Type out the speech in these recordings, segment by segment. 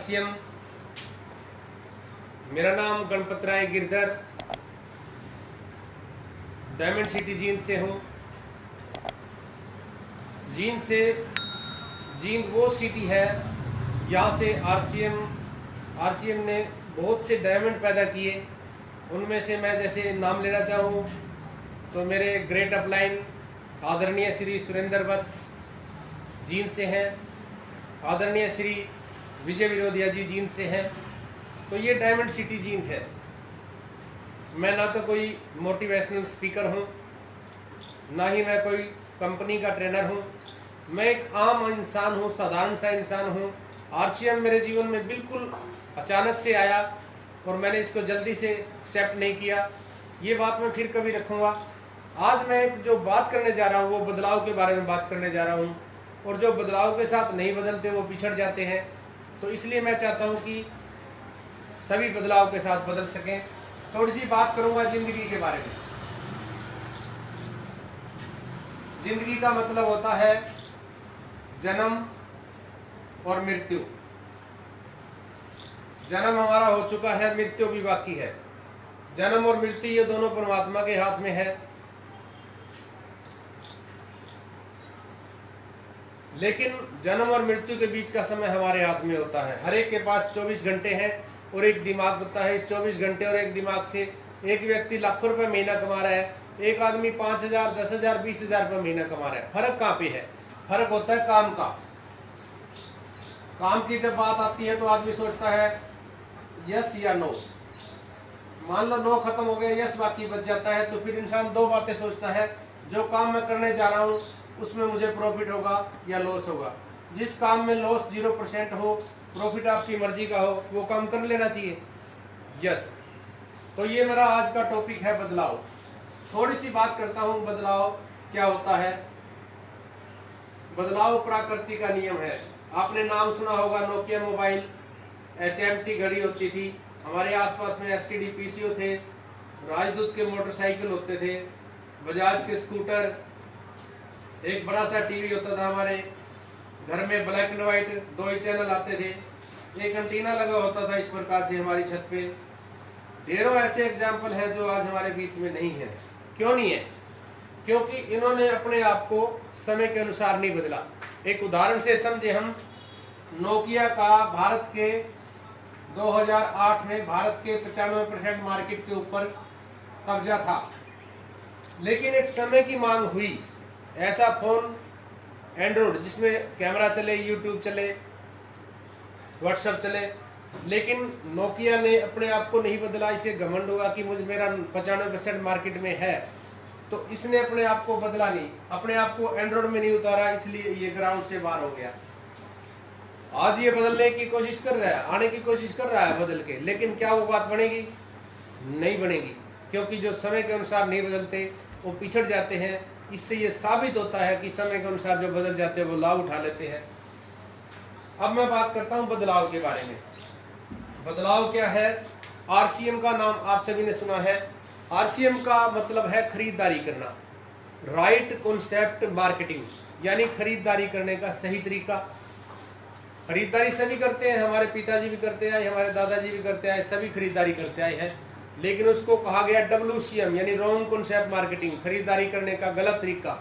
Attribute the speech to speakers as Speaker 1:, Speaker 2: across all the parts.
Speaker 1: CM, मेरा नाम गणपत राय Girdhar, diamond city Jind से हूँ। जींद वो सिटी है जहाँ से आरसीएम ने बहुत से डायमंड पैदा किए। उनमें से मैं जैसे नाम लेना चाहूँ तो मेरे ग्रेट अपलाइन आदरणीय श्री सुरेंद्र वत्स जींद से हैं, आदरणीय श्री विजय विरोधिया जी जींद से हैं। तो ये डायमंड सिटी जींद है। मैं ना तो कोई मोटिवेशनल स्पीकर हूँ, ना ही मैं कोई कंपनी का ट्रेनर हूँ। मैं एक आम इंसान हूँ, साधारण सा इंसान हूँ। आरसीएम मेरे जीवन में बिल्कुल अचानक से आया और मैंने इसको जल्दी से एक्सेप्ट नहीं किया। ये बात मैं फिर कभी रखूँगा। आज मैं जो बात करने जा रहा हूँ वो बदलाव के बारे में बात करने जा रहा हूँ, और जो बदलाव के साथ नहीं बदलते वो पिछड़ जाते हैं। तो इसलिए मैं चाहता हूँ कि सभी बदलाव के साथ बदल सकें। थोड़ी सी बात करूँगा जिंदगी के बारे में। जिंदगी का मतलब होता है जन्म और मृत्यु। जन्म हमारा हो चुका है, मृत्यु भी बाकी है। जन्म और मृत्यु ये दोनों परमात्मा के हाथ में है। लेकिन जन्म और मृत्यु के बीच का समय हमारे हाथ में होता है। हर एक के पास 24 घंटे हैं और एक दिमाग होता है। इस 24 घंटे और एक दिमाग से एक व्यक्ति लाखों रुपए महीना कमा रहा है, एक आदमी 5,000, 10,000, 20,000 रुपये महीना कमा रहा है। फर्क कहाँ पे है? फर्क होता है काम का। काम की जब बात आती है तो आदमी सोचता है यस या नो। मान लो नो खत्म हो गया, यस बाकी बच जाता है, तो फिर इंसान दो बातें सोचता है, जो काम मैं करने जा रहा हूँ उसमें मुझे प्रॉफिट होगा या लॉस होगा। जिस काम में लॉस 0% हो, प्रॉफिट आपकी मर्जी का हो, वो काम कर लेना चाहिए। यस। तो ये मेरा आज का टॉपिक है बदलाव। थोड़ी सी बात करता हूँ बदलाव क्या होता है। बदलाव प्रकृति का नियम है। आपने नाम सुना होगा नोकिया मोबाइल, HMT घड़ी होती थी, हमारे आसपास में STD PCO थे, राजदूत के मोटरसाइकिल होते थे, बजाज के स्कूटर, एक बड़ा सा टीवी होता था हमारे घर में, black and white 2 he channel आते थे, एक एंटीना लगा होता था इस प्रकार से हमारी छत पे। ढेरों ऐसे एग्जाम्पल हैं जो आज हमारे बीच में नहीं है। क्यों नहीं है? क्योंकि इन्होंने अपने आप को समय के अनुसार नहीं बदला। एक उदाहरण से समझे हम, नोकिया का भारत के 2008 में भारत के 95% मार्केट के ऊपर कब्जा था। लेकिन एक समय की मांग हुई, ऐसा फोन एंड्रॉइड जिसमें कैमरा चले, यूट्यूब चले, व्हाट्सएप चले। लेकिन नोकिया ने अपने आप को नहीं बदला। इसे घमंड हुआ कि मुझे मेरा 95% मार्केट में है, तो इसने अपने आप को बदला नहीं, अपने आप को एंड्रॉइड में नहीं उतारा, इसलिए ये ग्राउंड से बाहर हो गया। आज ये बदलने की कोशिश कर रहा है, आने की कोशिश कर रहा है बदल के, लेकिन क्या वो बात बनेगी? नहीं बनेगी, क्योंकि जो समय के अनुसार नहीं बदलते वो पिछड़ जाते हैं। इससे ये साबित होता है कि समय के अनुसार जो बदल जाते हैं वो लाभ उठा लेते हैं। अब मैं बात करता हूं बदलाव के बारे में। बदलाव क्या है? आरसीएम का नाम आप सभी ने सुना है। आरसीएम का मतलब है खरीदारी करना, राइट कॉन्सेप्ट मार्केटिंग, यानी खरीदारी करने का सही तरीका। खरीदारी सभी करते हैं, हमारे पिताजी भी करते आए, हमारे दादाजी भी करते आए, सभी खरीदारी करते आए हैं। लेकिन उसको कहा गया WCM, यानी रॉन्ग कॉन्सेप्ट मार्केटिंग, खरीदारी करने का गलत तरीका।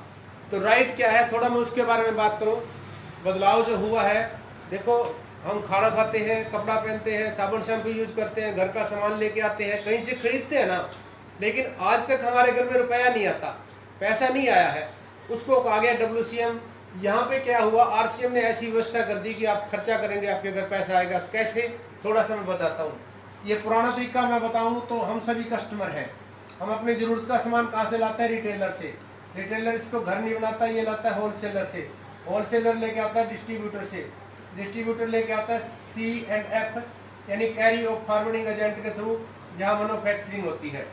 Speaker 1: तो राइट क्या है, थोड़ा मैं उसके बारे में बात करूं। बदलाव जो हुआ है, देखो हम खाना खाते हैं, कपड़ा पहनते हैं, साबुन शैम्पू यूज करते हैं, घर का सामान लेके आते हैं, कहीं से खरीदते हैं ना। लेकिन आज तक हमारे घर में रुपया नहीं आता, पैसा नहीं आया है, उसको कहा गया WCM। यहाँ पे क्या हुआ, आरसीएम ने ऐसी व्यवस्था कर दी कि आप खर्चा करेंगे आपके घर पैसा आएगा। कैसे? थोड़ा सा मैं बताता हूँ। ये पुराना तरीका मैं बताऊँ तो हम सभी कस्टमर हैं, हम अपनी जरूरत का सामान कहाँ से लाते हैं? रिटेलर से। रिटेलर इसको घर नहीं बनाता, ये लाता है होलसेलर से, होलसेलर लेके आता है डिस्ट्रीब्यूटर से, डिस्ट्रीब्यूटर लेके आता है C&F, यानी कैरी ऑफ फॉरवर्डिंग एजेंट के थ्रू, जहाँ मैन्युफैक्चरिंग होती है।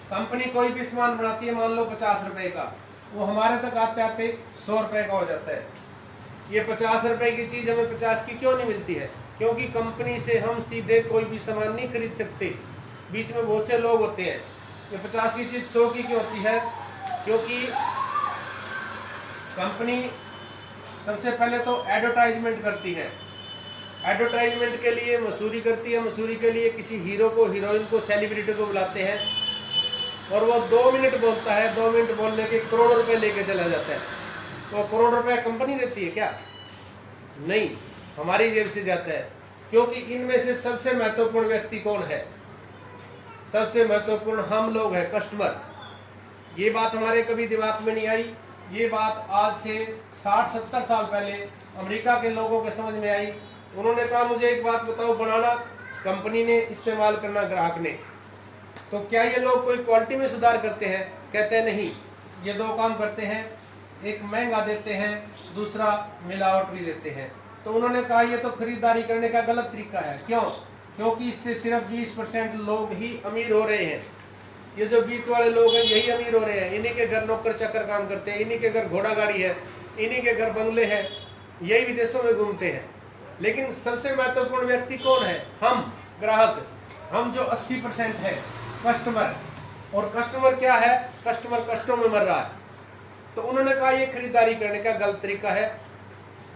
Speaker 1: कंपनी कोई भी सामान बनाती है, मान लो 50 रुपए का, वो हमारे तक आते आते 100 रुपए का हो जाता है। ये 50 रुपए की चीज हमें 50 की क्यों नहीं मिलती है? क्योंकि कंपनी से हम सीधे कोई भी सामान नहीं खरीद सकते, बीच में बहुत से लोग होते हैं। ये 50 की चीज 100 की क्यों होती है? क्योंकि कंपनी सबसे पहले तो एडवर्टाइजमेंट करती है, एडवर्टाइजमेंट के लिए मसूरी करती है, मसूरी के लिए किसी हीरो को, हीरोइन को, सेलिब्रिटी को बुलाते हैं और वो 2 मिनट बोलता है, 2 मिनट बोलने के करोड़ों रुपए लेके चला जाता है। तो करोड़ रुपए कंपनी देती है क्या? नहीं, हमारी जेब से जाता है। क्योंकि इनमें से सबसे महत्वपूर्ण व्यक्ति कौन है? सबसे महत्वपूर्ण हम लोग हैं, कस्टमर। ये बात हमारे कभी दिमाग में नहीं आई। ये बात आज से 60-70 साल पहले अमेरिका के लोगों के समझ में आई। उन्होंने कहा मुझे एक बात बताओ, बनाना कंपनी ने, इस्तेमाल करना ग्राहक ने, तो क्या ये लोग कोई क्वालिटी में सुधार करते हैं? कहते हैं नहीं, ये 2 काम करते हैं, एक महंगा देते हैं, दूसरा मिलावट भी देते हैं। तो उन्होंने कहा ये तो खरीदारी करने का गलत तरीका है। क्यों? क्योंकि इससे सिर्फ 20% लोग ही अमीर हो रहे हैं। ये जो बीच वाले लोग हैं यही अमीर हो रहे हैं। इन्हीं के घर नौकर चाकर काम करते हैं, इन्हीं के घर घोड़ा गाड़ी है, इन्हीं के घर बंगले हैं, यही विदेशों में घूमते हैं। लेकिन सबसे महत्वपूर्ण व्यक्ति कौन है? हम ग्राहक, हम जो 80% है, कस्टमर। और कस्टमर क्या है? कस्टमर कष्टों में मर रहा है। तो उन्होंने कहा ये खरीदारी करने का गलत तरीका है।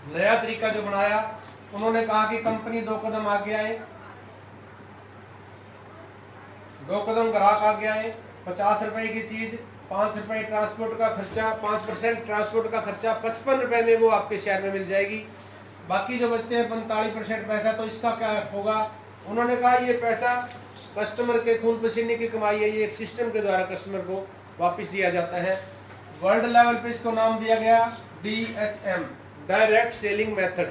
Speaker 1: नया तरीका जो बनाया, उन्होंने कहा कि कंपनी 2 कदम आगे आए, 2 कदम ग्राहक आगे आए। 50 रुपए की चीज, 5 रुपए ट्रांसपोर्ट का खर्चा, 5% ट्रांसपोर्ट का खर्चा, 55 रुपए में वो आपके शहर में मिल जाएगी। बाकी जो बचते हैं 45% पैसा, तो इसका क्या होगा? उन्होंने कहा ये पैसा कस्टमर के खून पसीने की कमाई है, ये एक सिस्टम के द्वारा कस्टमर को वापस दिया जाता है। वर्ल्ड लेवल पे इसको नाम दिया गया DSM, डायरेक्ट सेलिंग मेथड।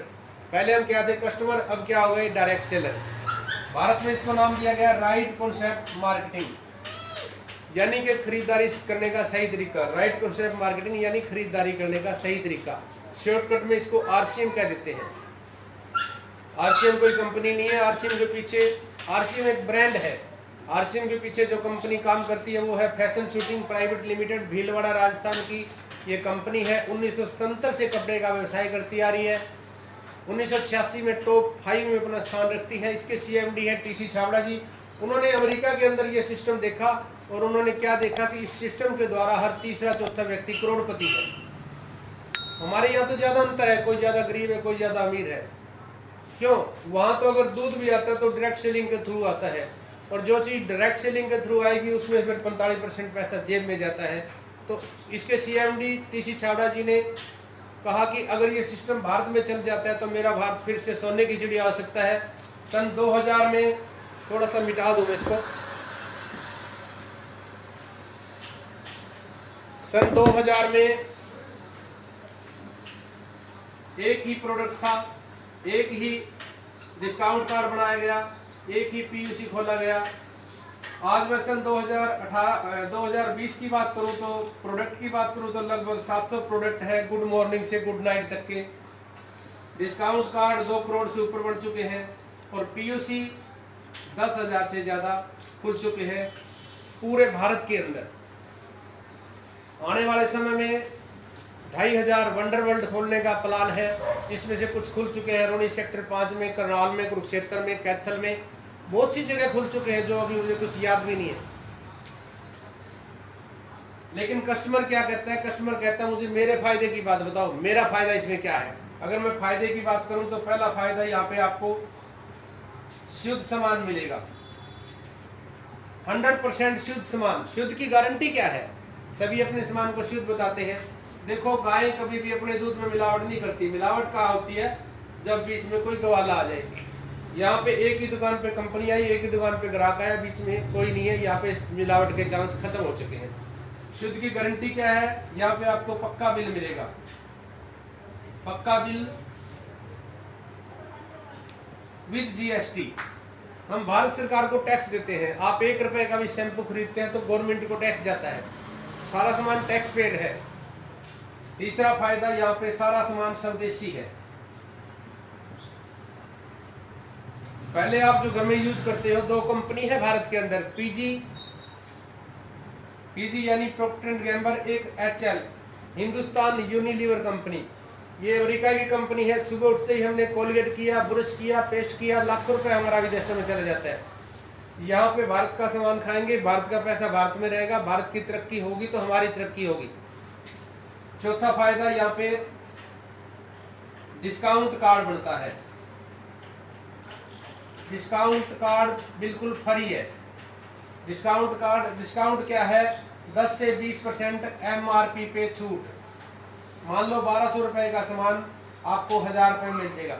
Speaker 1: पहले हम क्या थे? कस्टमर, अब क्या हो गए? Direct seller. भारत में इसको नाम दिया गया राइट कॉन्सेप्ट मार्केटिंग, यानी कि खरीदारी करने का सही तरीका। राइट कॉन्सेप्ट मार्केटिंग यानी खरीदारी करने का सही तरीका। शॉर्टकट में इसको RCM कह देते हैं। RCM कोई कंपनी नहीं है। RCM के पीछे, RCM एक ब्रांड है। RCM के पीछे जो कंपनी काम करती है वो है fashion shooting private limited, Bhilwara Rajasthan की ये कंपनी है। 1977 से कपड़े का व्यवसाय करती आ रही है। 1986 में टॉप 5 में अपना स्थान रखती है। इसके CMD है TC छाबड़ा जी। उन्होंने अमेरिका के अंदर ये सिस्टम देखा और उन्होंने क्या देखा कि इस सिस्टम के द्वारा हर तीसरा चौथा व्यक्ति करोड़पति है। हमारे यहाँ तो ज्यादा अंतर है, कोई ज्यादा गरीब है, कोई ज्यादा अमीर है। क्यों? वहां तो अगर दूध भी आता है तो डायरेक्ट सेलिंग के थ्रू आता है, और जो चीज डायरेक्ट सेलिंग के थ्रू आएगी उसमें फिर 45% पैसा जेब में जाता है। तो इसके CMD TC छाबड़ा जी ने कहा कि अगर ये सिस्टम भारत में चल जाता है तो मेरा भारत फिर से सोने की चिड़िया हो सकता है। सन 2000 में, थोड़ा सा मिटा दूं इसको, सन 2000 में एक ही प्रोडक्ट था, एक ही डिस्काउंट कार्ड बनाया गया, एक ही PUC खोला गया। आज मैं सन 2020 की बात करूं तो, प्रोडक्ट की बात करूं तो लगभग 700 प्रोडक्ट है, गुड मॉर्निंग से गुड नाइट तक के। डिस्काउंट कार्ड 2 करोड़ से ऊपर बढ़ चुके हैं और PUC 10,000 से ज्यादा खुल चुके हैं पूरे भारत के अंदर। आने वाले समय में 2500 वंडर वर्ल्ड खोलने का प्लान है। इसमें से कुछ खुल चुके हैं रोनी सेक्टर 5 में, करनाल में, कुरुक्षेत्र में, कैथल में, बहुत सी जगह खुल चुके हैं जो अभी मुझे कुछ याद भी नहीं है। लेकिन कस्टमर क्या कहता है? कस्टमर कहता है मुझे मेरे फायदे की बात बताओ, मेरा फायदा इसमें क्या है? अगर मैं फायदे की बात करूं तो पहला फायदा यहाँ पे आपको शुद्ध सामान मिलेगा, 100% शुद्ध सामान। शुद्ध की गारंटी क्या है? सभी अपने सामान को शुद्ध बताते हैं। देखो, गाय कभी भी अपने दूध में मिलावट नहीं करती। मिलावट कहाँ होती है? जब बीच में कोई गवाला आ जाए। यहाँ पे एक ही दुकान पे कंपनी आई, एक ही दुकान पे ग्राहक आया, बीच में कोई नहीं है। यहाँ पे मिलावट के चांस खत्म हो चुके हैं। शुद्ध की गारंटी क्या है? यहाँ पे आपको पक्का बिल मिलेगा, पक्का बिल विद GST। हम भारत सरकार को टैक्स देते हैं। आप 1 रुपए का भी शैम्पू खरीदते हैं तो गवर्नमेंट को टैक्स जाता है। सारा सामान टैक्स पेड है। तीसरा फायदा, यहाँ पे सारा सामान स्वदेशी है। पहले आप जो घर में यूज करते हो, 2 कंपनी है भारत के अंदर, PG यानी प्रोक्टर एंड गैम्बल, एक HL हिंदुस्तान यूनिलीवर कंपनी। ये अमेरिका की कंपनी है। सुबह उठते ही हमने कोलगेट किया, ब्रश किया, पेस्ट किया, लाखों रुपए हमारा विदेशों में चला जाता है। यहाँ पे भारत का सामान खाएंगे, भारत का पैसा भारत में रहेगा, भारत की तरक्की होगी तो हमारी तरक्की होगी। चौथा फायदा, यहाँ पे डिस्काउंट कार्ड बनता है। डिस्काउंट कार्ड बिल्कुल फ्री है। डिस्काउंट क्या है? 10 से 20% MRP पे छूट। मान लो 1200 रुपए का सामान आपको 1000 रुपए में मिल जाएगा।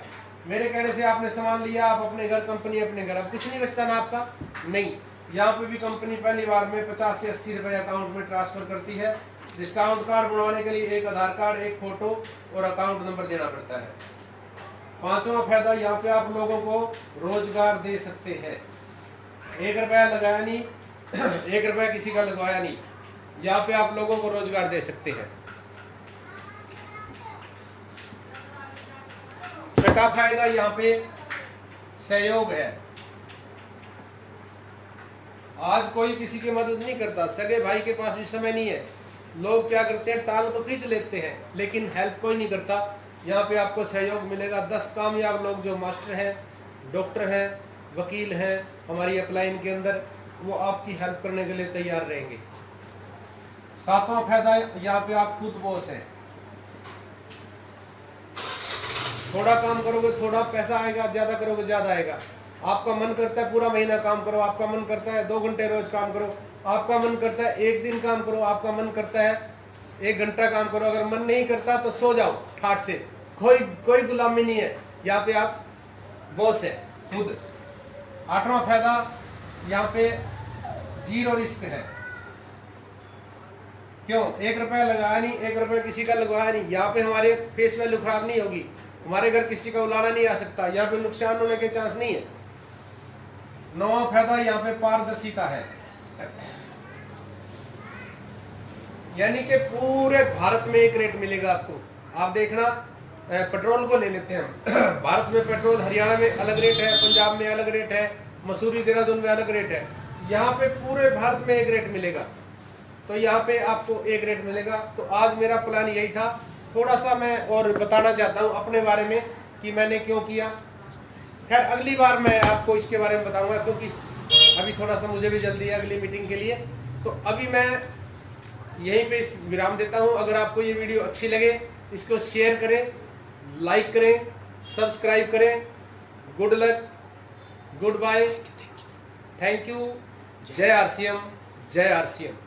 Speaker 1: मेरे कहने से आपने सामान लिया, आप अपने घर, कंपनी अपने घर, अब कुछ नहीं बचता ना आपका। नहीं, यहाँ पे भी कंपनी पहली बार में 50 से 80 रुपए अकाउंट में ट्रांसफर करती है। डिस्काउंट कार्ड बनवाने के लिए एक आधार कार्ड, एक फोटो और अकाउंट नंबर देना पड़ता है। पांचवा फायदा, यहाँ पे आप लोगों को रोजगार दे सकते हैं। 1 रुपया लगाया नहीं 1 रुपया किसी का लगवाया नहीं, यहाँ पे आप लोगों को रोजगार दे सकते हैं। छठा फायदा, यहाँ पे सहयोग है। आज कोई किसी की मदद नहीं करता, सगे भाई के पास भी समय नहीं है। लोग क्या करते हैं, टांग तो खींच लेते हैं लेकिन हेल्प कोई नहीं करता। यहाँ पे आपको सहयोग मिलेगा। 10 कामयाब लोग जो मास्टर हैं, डॉक्टर हैं, वकील हैं हमारी अपलाइन के अंदर, वो आपकी हेल्प करने के लिए तैयार रहेंगे। सातवां फायदा, यहाँ पे आप खुद बॉस हैं। थोड़ा काम करोगे थोड़ा पैसा आएगा, ज्यादा करोगे ज्यादा आएगा। आपका मन करता है पूरा महीना काम करो, आपका मन करता है 2 घंटे रोज काम करो, आपका मन करता है 1 दिन काम करो, आपका मन करता है 1 घंटा काम करो। अगर मन नहीं करता तो सो जाओ ठाट से। कोई गुलामी नहीं है, यहाँ पे आप बॉस है खुद। 8वां फायदा, यहाँ पे 0 रिस्क है। क्यों? 1 रुपया लगाया नहीं, 1 रुपया किसी का लगवाया नहीं। यहाँ पे हमारे फेस वैल्यू खराब नहीं होगी, हमारे घर किसी का उलाड़ा नहीं आ सकता, यहाँ पे नुकसान होने के चांस नहीं है। 9वां फायदा, यहाँ पे पारदर्शिता है। यानी कि पूरे भारत में एक रेट मिलेगा आपको। आप देखना, पेट्रोल को ले लेते हैं भारत में पेट्रोल हरियाणा में अलग रेट है, पंजाब में अलग रेट है, मसूरी देहरादून में अलग रेट है। यहाँ पे पूरे भारत में एक रेट मिलेगा, तो यहाँ पे आपको एक रेट मिलेगा। तो आज मेरा प्लान यही था। थोड़ा सा मैं और बताना चाहता हूँ अपने बारे में कि मैंने क्यों किया। खैर अगली बार मैं आपको इसके बारे में बताऊंगा, क्योंकि अभी थोड़ा सा मुझे भी जल्दी है अगली मीटिंग के लिए। तो अभी मैं यहीं पे विराम देता हूँ। अगर आपको ये वीडियो अच्छी लगे, इसको शेयर करें, लाइक करें, सब्सक्राइब करें। Good luck, good bye, thank you. जय RCM, जय RCM।